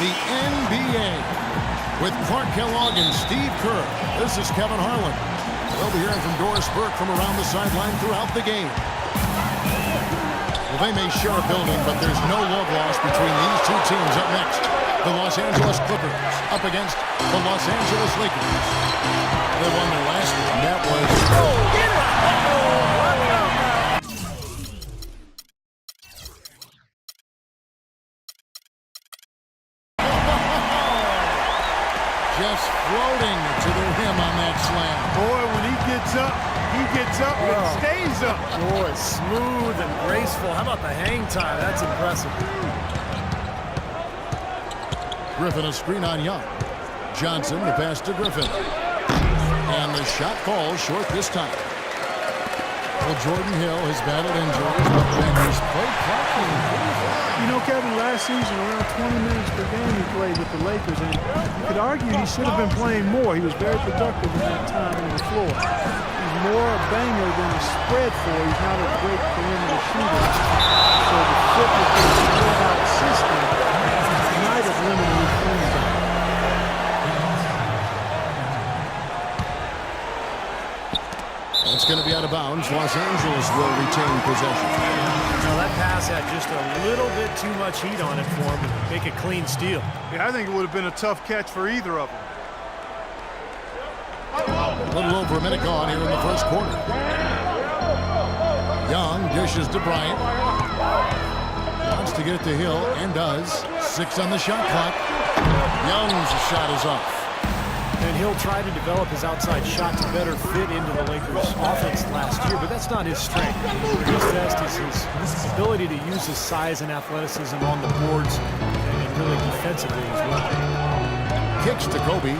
the NBA. With Clark Kellogg and Steve Kerr, this is Kevin Harlan. We'll be hearing from Doris Burke from around the sideline throughout the game. Well, they may share a building, but there's no love lost between these two teams. Up next, the Los Angeles Clippers up against the Los Angeles Lakers. They won their last one. That was... Just floating to the rim on that slam. Boy, when he gets up and stays up. Boy, smooth and graceful. How about the hang time? That's impressive. Griffin a screen on Young. Johnson the pass to Griffin. And the shot falls short this time. Well, Jordan Hill has battled injuries, but then he's played properly. You know, Kevin, last season around 20 minutes per game he played with the Lakers, and you could argue he should have been playing more. He was very productive in that time on the floor. He's more a banger than a spread for. He's not a great perimeter shooter. So the fit with the spread-out system might have limited his playing time. It's going to be out of bounds. Los Angeles will retain possession. Now that pass had just a little bit too much heat on it for him to make a clean steal. Yeah, I think it would have been a tough catch for either of them. A little over a minute gone here in the first quarter. Young dishes to Bryant. Wants to get it to Hill and does. 6 on the shot clock. Young's shot is off. And he'll try to develop his outside shot to better fit into the Lakers' offense last year, but that's not his strength. His best is his ability to use his size and athleticism on the boards and really defensively as well. Kicks to Kobe.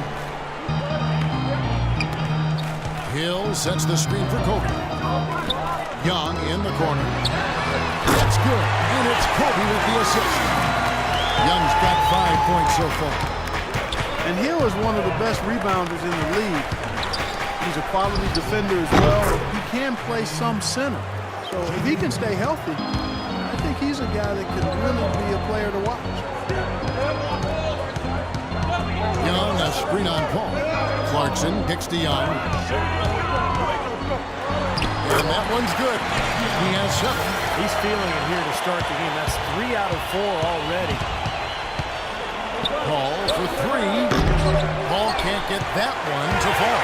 Hill sets the screen for Kobe. Young in the corner. That's good, and it's Kobe with the assist. Young's got 5 points so far. And Hill is one of the best rebounders in the league. He's a quality defender as well. He can play some center. So if he can stay healthy, I think he's a guy that could really be a player to watch. Young, a screen on Paul. Clarkson kicks to Young. And that one's good. He has 7. He's feeling it here to start the game. That's 3 out of 4 already. Paul for 3. Paul can't get that one to fall.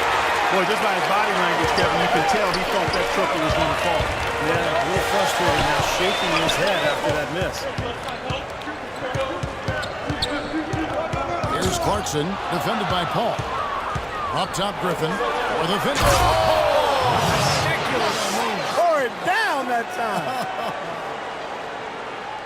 Boy, just by his body language, Kevin, you can tell he thought that triple was going to fall. Yeah, a little frustrated now, shaking his head after that miss. Here's Clarkson, defended by Paul. Up top, Griffin for the finish. Ridiculous. Tore it down that time.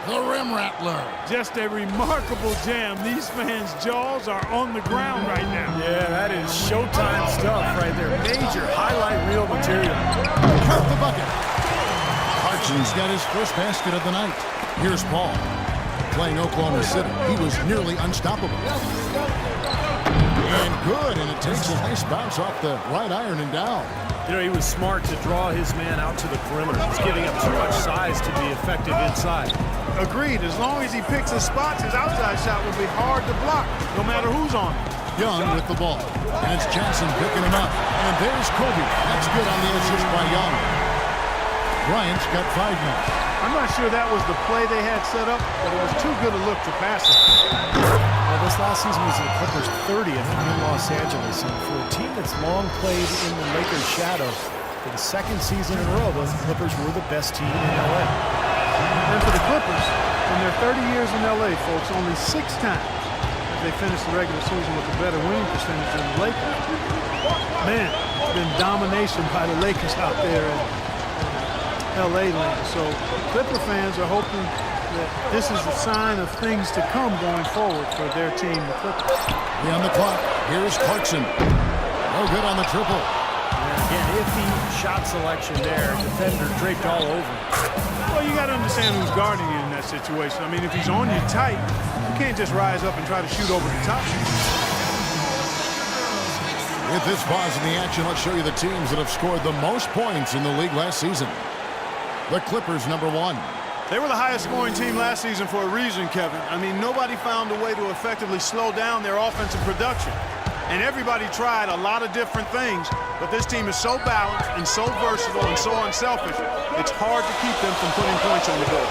The rim rattler. Just a remarkable jam. These fans' jaws are on the ground right now. Yeah, that is Showtime stuff right there. Major highlight reel material. Count the bucket. Clarkson's got his first basket of the night. Here's Paul. Playing Oklahoma City, he was nearly unstoppable. And good, and it takes a nice bounce off the right iron and down. You know, he was smart to draw his man out to the perimeter. He's giving up too much size to be effective inside. Agreed. As long as he picks his spots, his outside shot will be hard to block, no matter who's on him. Young with the ball. And it's Johnson picking him up. And there's Kobe. That's good on the assist by Young. Bryant's got 5 now. I'm not sure that was the play they had set up, but it was too good a look to pass it. Well, this last season was the Clippers' 30th in Los Angeles, and for a team that's long played in the Lakers' shadow, for the 2nd season in a row, the Clippers were the best team in L.A. And for the Clippers, in their 30 years in L.A., folks, only 6 times they finished the regular season with a better winning percentage than the Lakers. Man, it's been domination by the Lakers out there in L.A. land. So Clipper fans are hoping that this is a sign of things to come going forward for their team, the Clippers. On the clock, here's Clarkson. No good on the triple. And again, iffy shot selection there. Defender draped all over him. Well, you got to understand who's guarding you in that situation. I mean, if he's on you tight, you can't just rise up and try to shoot over the top. With this pause in the action, let's show you the teams that have scored the most points in the league last season. The Clippers, number 1. They were the highest scoring team last season for a reason, Kevin. I mean, nobody found a way to effectively slow down their offensive production. And everybody tried a lot of different things, but this team is so balanced and so versatile and so unselfish, it's hard to keep them from putting points on the board.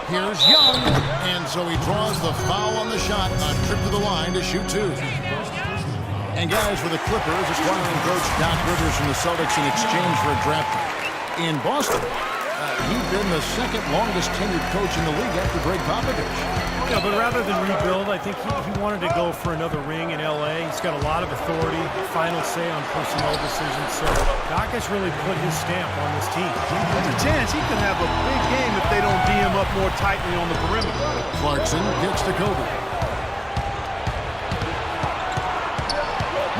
Here's Young, and so he draws the foul on the shot, a trip to the line to shoot two. And guys, for the Clippers, acquiring coach Doc Rivers from the Celtics in exchange for a draft pick. In Boston, he'd been the second longest tenured coach in the league after Greg Popovich. Yeah, but rather than rebuild, I think he wanted to go for another ring in L.A. He's got a lot of authority, final say on personnel decisions. So Doc has really put his stamp on this team. There's a chance he could have a big game if they don't D him up more tightly on the perimeter. Clarkson gets to Kobe.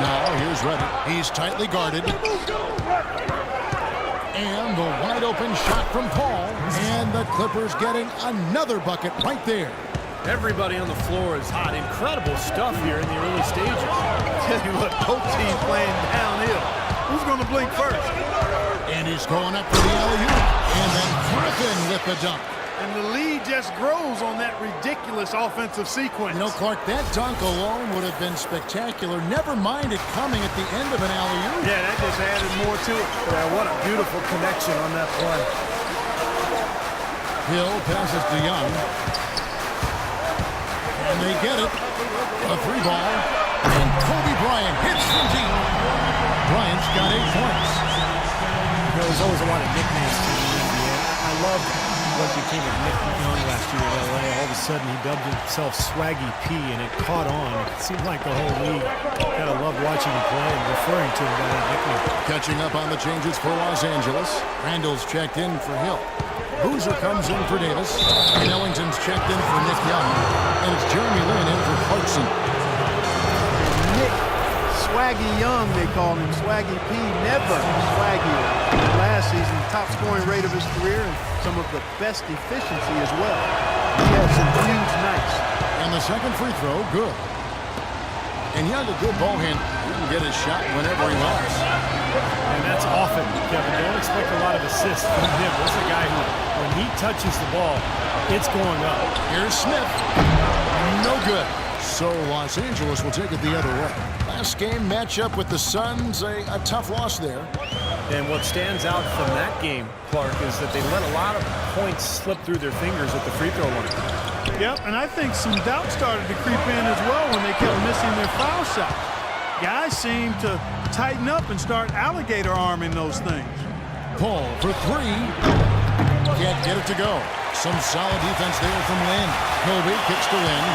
Now here's Reddick. He's tightly guarded. And the wide open shot from Paul. And the Clippers getting another bucket right there. Everybody on the floor is hot. Incredible stuff here in the early stages. Tell you what, both teams playing downhill. Who's going to blink first? And he's going up for the alley-oop. And then Griffin with the dunk. And the lead just grows on that ridiculous offensive sequence. You know, Clark, that dunk alone would have been spectacular. Never mind it coming at the end of an alley-oop. Yeah, that just added more to it. Yeah, what a beautiful connection on that play. Hill passes to Young. And they get it. A three ball. And Kobe Bryant hits from deep. Bryant's got 8 points. There's always a lot of nicknames to the NBA. I love what became of Nick Young last year in LA. All of a sudden, he dubbed himself Swaggy P, and it caught on. It seemed like the whole league kind of loved watching him play and referring to him by that nickname. Catching up on the changes for Los Angeles. Randall's checked in for Hill. Boozer comes in for Davis. And Ellington's checked in for Nick Young. And it's Jeremy Lin in for Clarkson. Nick Swaggy Young, they call him. Swaggy P, never swaggier. Last season, top scoring rate of his career and some of the best efficiency as well. He had some huge nights. And the second free throw, good. And Young, a good ball handler. He can get his shot whenever he wants. And that's often, Kevin. Don't expect a lot of assists from him. This is a guy who, when he touches the ball, it's going up. Here's Smith. No good. So Los Angeles will take it the other way. Last game matchup with the Suns, a tough loss there. And what stands out from that game, Clark, is that they let a lot of points slip through their fingers at the free throw line. Yep, and I think some doubt started to creep in as well when they kept missing their foul shots. Guys seem to tighten up and start alligator arming those things. Paul for three. Can't get it to go. Some solid defense there from Lin. Kobe kicks to Lin.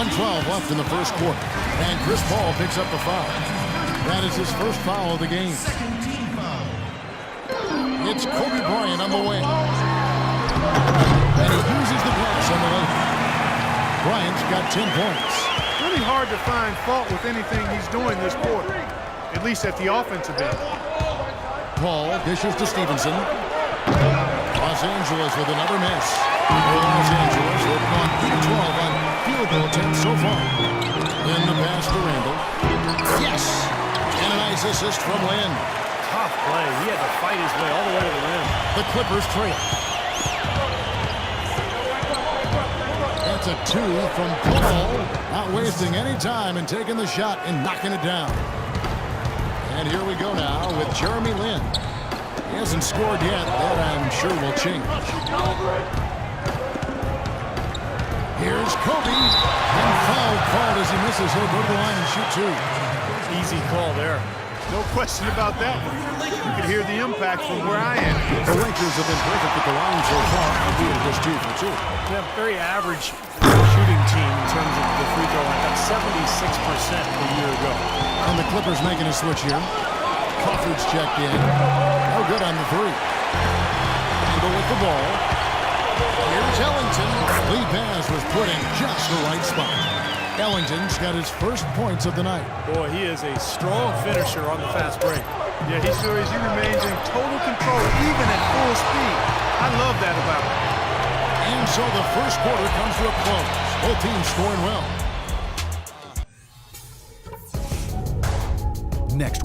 1:12 left in the first quarter. And Chris Paul picks up the foul. That is his first foul of the game. It's Kobe Bryant on the wing. And he uses the glass on the left. Bryant's got 10 points. Really hard to find fault with anything he's doing this quarter, at least at the offensive end. Paul dishes to Stevenson. Los Angeles with another miss. Los Angeles have gone 8-12 on field goal attempts so far. Then the pass to Randall. Yes! And a nice assist from Lin. Tough play. He had to fight his way all the way to the rim. The Clippers trail. That's a 2 from Paul. Not wasting any time and taking the shot and knocking it down. And here we go now with Jeremy Lin. He hasn't scored yet. That I'm sure will change. Here's Kobe. And foul called as he misses. He'll go to the line and shoot two. Easy call there. No question about that one. You can hear the impact from where I am. The Lakers have been perfect at the line so far, albeit just 2 for 2. Yeah, very average shooting team in terms of the free throw line. Got 76% a year ago. And the Clippers making a switch here. Crawford's checked in. No good on the three. Randall with the ball. Here's Ellington. Lee Baz was put in just the right spot. Ellington's got his first points of the night. Boy, he is a strong finisher on the fast break. Yeah, he sure is. He remains in total control, even at full speed. I love that about him. And so the first quarter comes to a close. Both teams scoring well. Next.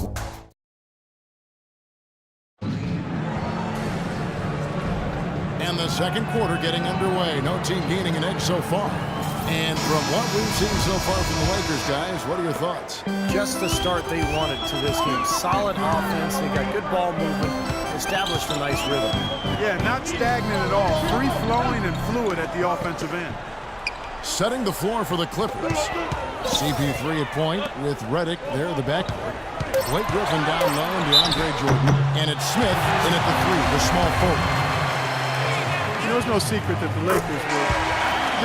Second quarter getting underway. No team gaining an edge so far. And from what we've seen so far from the Lakers, guys, what are your thoughts? Just the start they wanted to this game. Solid offense. They got good ball movement. Established a nice rhythm. Yeah, not stagnant at all. Free-flowing and fluid at the offensive end. Setting the floor for the Clippers. CP3 at point with Redick there in the backcourt. Blake Griffin down low and DeAndre Jordan. And it's Smith in at the three, the small forward. You know, it's no secret that the Lakers were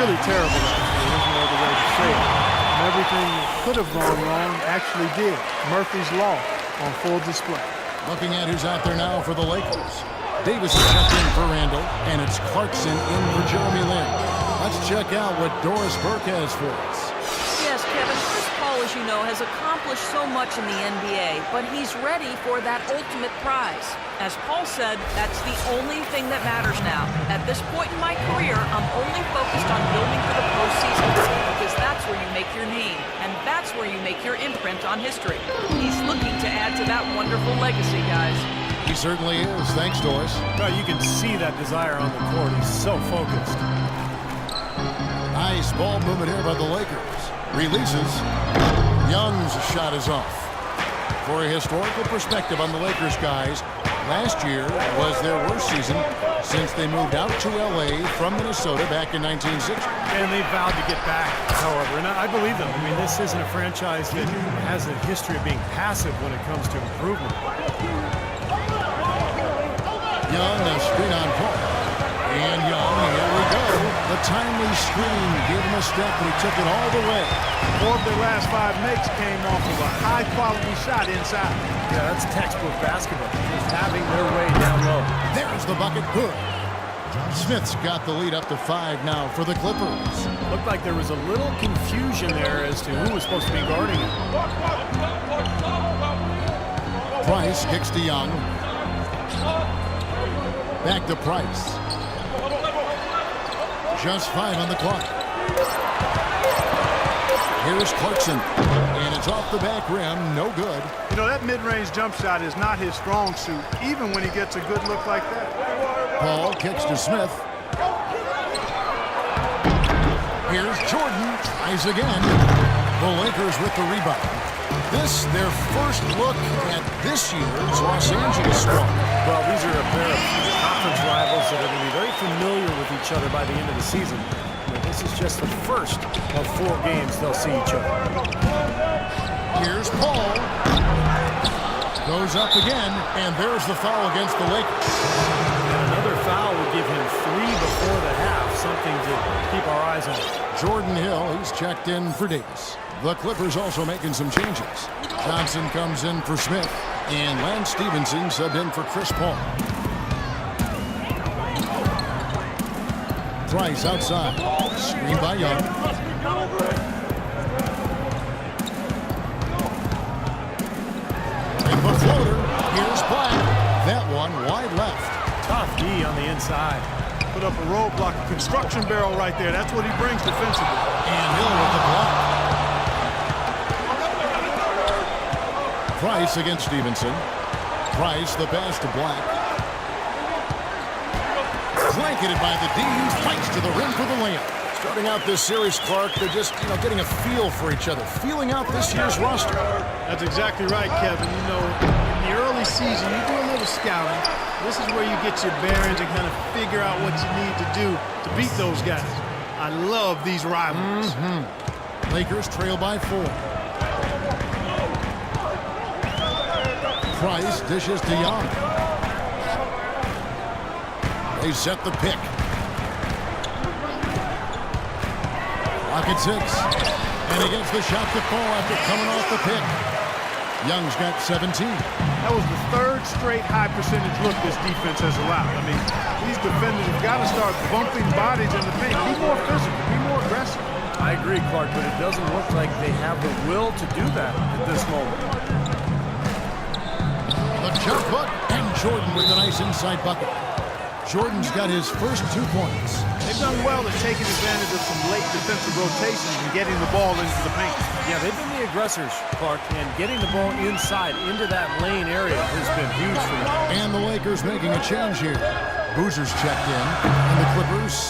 really terrible last year. There's no other way to say it. And everything that could have gone wrong actually did. Murphy's Law on full display. Looking at who's out there now for the Lakers. Davis is checked in for Randall, and it's Clarkson in for Jeremy Lin. Let's check out what Doris Burke has for us. Yes, Kevin, Chris Paul, as you know, has accomplished so much in the NBA, but he's ready for that ultimate prize. As Paul said, that's the only thing that matters now. At this point in my career, I'm only focused on building for the postseason because that's where you make your name, and that's where you make your imprint on history. He's looking to add to that wonderful legacy, guys. He certainly is. Thanks, Doris. Well, you can see that desire on the court. He's so focused. Nice ball movement here by the Lakers. Releases. Young's shot is off. For a historical perspective on the Lakers, guys, last year was their worst season since they moved out to L.A. from Minnesota back in 1960. And they vowed to get back, however, and I believe them. I mean, this isn't a franchise that has a history of being passive when it comes to improvement. Young, a screen on Paul. And Young, here we go. The timely screen gave him a step, and he took it all the way. 4 of their last 5 makes came off of a high-quality shot inside. Yeah, that's textbook basketball. Just having their way down low. There's the bucket. Good. Smith's got the lead up to 5 now for the Clippers. Looked like there was a little confusion there as to who was supposed to be guarding him. Price kicks to Young. Back to Price. Just 5 on the clock. Here's Clarkson. And it's off the back rim. No good. You know, that mid-range jump shot is not his strong suit, even when he gets a good look like that. Paul kicks to Smith. Here's Jordan. Tries again. The Lakers with the rebound. This, their first look at this year's Los Angeles squad. Well, these are a pair of conference rivals that are going to be very familiar with each other by the end of the season. But this is just the first of 4 games they'll see each other. Here's Paul. Goes up again, and there's the foul against the Lakers. And another foul would give him 3 before the half, something to keep our eyes on. Jordan Hill, he's checked in for Davis. The Clippers also making some changes. Johnson comes in for Smith, and Lance Stevenson subbed in for Chris Paul. Price outside. Screen by Young. And the floater. Here's Black. That one wide left. Tough D on the inside. Put up a roadblock, a construction barrel right there. That's what he brings defensively. And Hill with the block. Price against Stevenson. Price, the pass to Black. Blanketed by the D, who fights to the rim for the layup. Starting out this series, Clark, they're just, getting a feel for each other, feeling out this year's roster. That's exactly right, Kevin. You know, in the early season, you do a little scouting. This is where you get your bearings and kind of figure out what you need to do to beat those guys. I love these rivalries. Lakers trail by 4. Price dishes to Young. They set the pick. Clock at 6. And he gets the shot to fall after coming off the pick. Young's got 17. That was the 3rd straight high percentage look this defense has allowed. I mean, these defenders have got to start bumping bodies in the paint. Be more physical, be more aggressive. I agree, Clark, but it doesn't look like they have the will to do that at this moment. The jump hook, and Jordan with a nice inside bucket. Jordan's got his first 2 points. They've done well at taking advantage of some late defensive rotations and getting the ball into the paint. Yeah, they've been the aggressors, Clark, and getting the ball inside into that lane area has been huge for them. And the Lakers making a change here. Boozer's checked in, and the Clippers